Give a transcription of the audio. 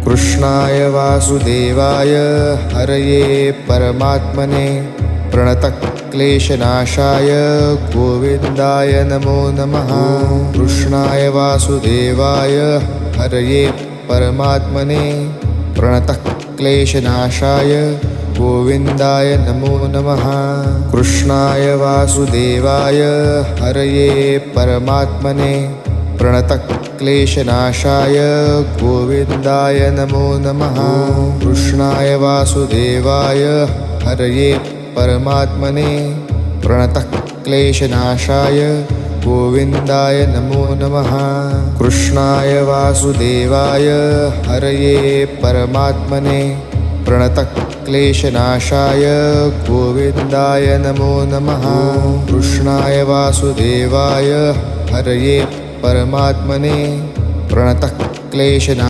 कृष्णाय वासुदेवाय हरये परमात्मने प्रणतक्लेशनाशाय गोविन्दाय नमो नमः। कृष्णाय वासुदेवाय हरये परमात्मने प्रणतक्लेशनाशाय गोविन्दाय नमो नमः। कृष्णाय वासुदेवाय हरये परमात्मने प्रणतक्लेशनाशाय गोविन्दाय नमो नमः। कृष्णाय वासुदेवाय हरये परमात्मने प्रणतक्लेशनाशाय गोविन्दाय नमो नमः। कृष्णाय वासुदेवाय हरये परमात्मने प्रणतक्लेशनाशाय गोविन्दाय नमो नमः। कृष्णाय वासुदेवाय हरये परमात्मने प्रणतक्लेशनाशाय